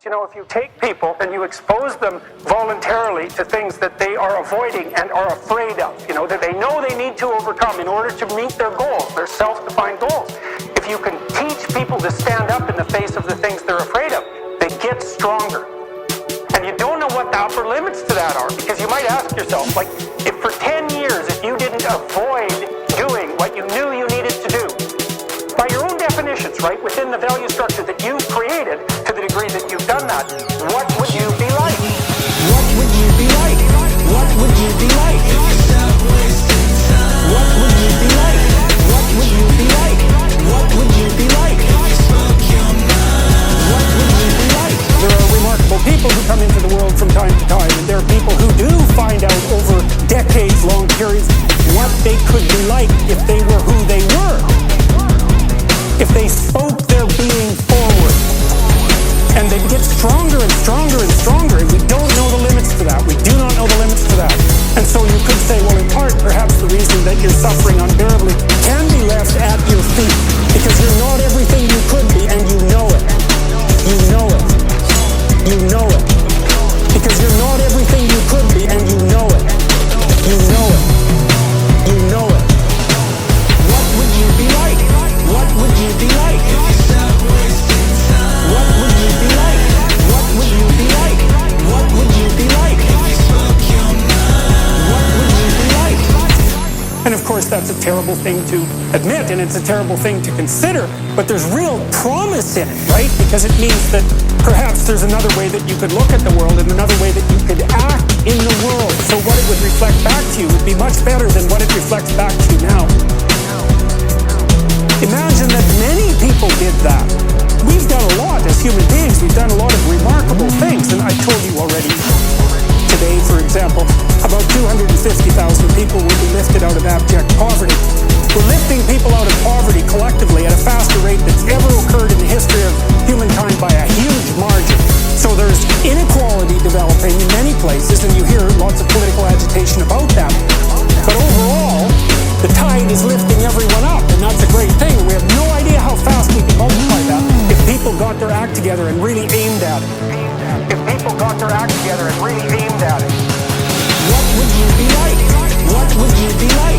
You know, if you take people and you expose them voluntarily to things that they are avoiding and are afraid of, you know, that they know they need to overcome in order to meet their goals, their self-defined goals. If you can teach people to stand up in the face of the things they're afraid of, they get stronger. And you don't know what the upper limits to that are, because you might ask yourself, like, if for 10 years, if you didn't avoid doing what you knew you needed to do, by your own definitions, right, within the value structure that you've created, to the degree that you've done that, what would you be like? What would you be like? What would you be like? What would you be like? What would you be like? What would you be like? What would you be like? There are remarkable people who come into the world from time to time, and there are people who do find out over decades-long periods what they could be like if they were who they were. If they spoke their being forward, and they get stronger and stronger and stronger, and we don't know the limits to that. We do not know the limits to that. And so you could say, well, in part, perhaps the reason that you're suffering unbearably can be left at your feet, because you're not everything you could be, and you know it. You know it. You know it. Because you're not everything you could be, and you know it. You know it. You know it. What would you be like? What would you be like? What would you be like? What would you be like? What would you be like? What would you be like? And of course, that's a terrible thing to admit, and it's a terrible thing to consider, but there's real promise in it, right? Because it means that perhaps there's another way that you could look at the world and another way that you could act in the world. So what it would reflect back to you would be much better than what it reflects back to you now. Imagine that many people did that. We've done a lot as human beings. We've done a lot of remarkable things. And I told you already today, for example, about 250,000 people will be lifted out of abject poverty. We're lifting people out of poverty collectively at a faster rate that's ever occurred in the history of humankind by a huge margin. So there's inequality developing in many places, and you hear lots of political agitation about that. But overall, the tide is lifting everyone up, and that's a great thing. We have no idea how fast we can multiply that if people got their act together and really aimed at it. If people got their act together and really aimed at it. What would you be like? What would you be like?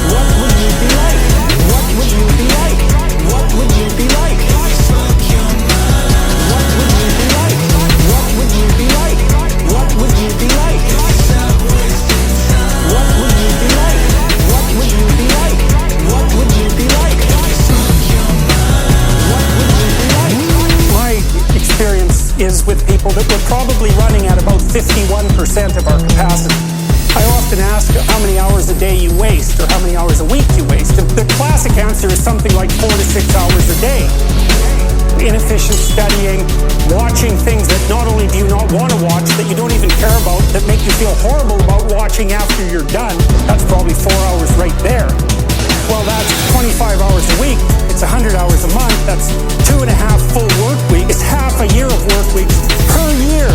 What would you be like? What would you be like? What would you be like? What would you be like? What would you be like? What would you be like? What would you be like? What would you be like? What would you be like? What would you be like? My experience is with people that we're probably running at about 51% of our capacity. I often ask how many hours a day you waste or how many hours a week you waste. The classic answer is something like 4 to 6 hours a day. Inefficient studying, watching things that not only do you not want to watch, that you don't even care about, that make you feel horrible about watching after you're done. That's probably 4 hours right there. Well, that's 25 hours a week. It's 100 hours a month. That's 2.5 full work weeks. It's half a year of work weeks per year.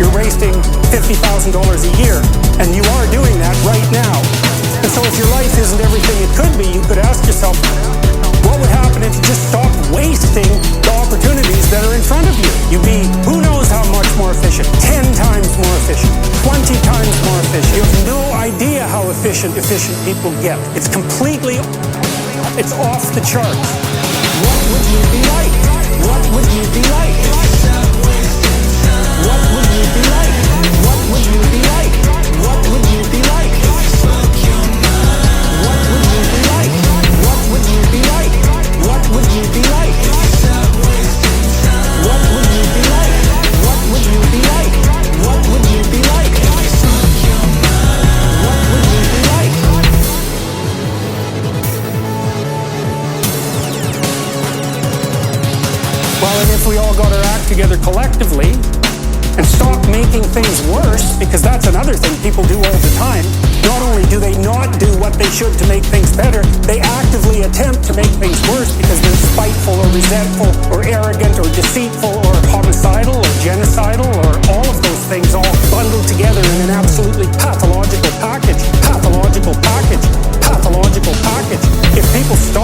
You're wasting $50,000 a year, and you are doing that right now. And so if your life isn't everything it could be, you could ask yourself, what would happen if you just stopped wasting the opportunities that are in front of you? You'd be, who knows how much more efficient, 10 times more efficient, 20 times more efficient. You have no idea how efficient people get. It's completely, it's off the charts. What would you be like? What would you be like? What would you be like? What would you be like? What would you be like? What would you be like? What would you be like? What would you be like? What would you be like? What would you be like? What would you be like? What would you be like? Well, and if we all got our act together collectively and stop making things worse, because that's another thing people do all the time. Not only do they not do what they should to make things better, they actively attempt to make things worse because they're spiteful or resentful or arrogant or deceitful or homicidal or genocidal or all of those things all bundled together in an absolutely pathological package. Pathological package. Pathological package. If people stop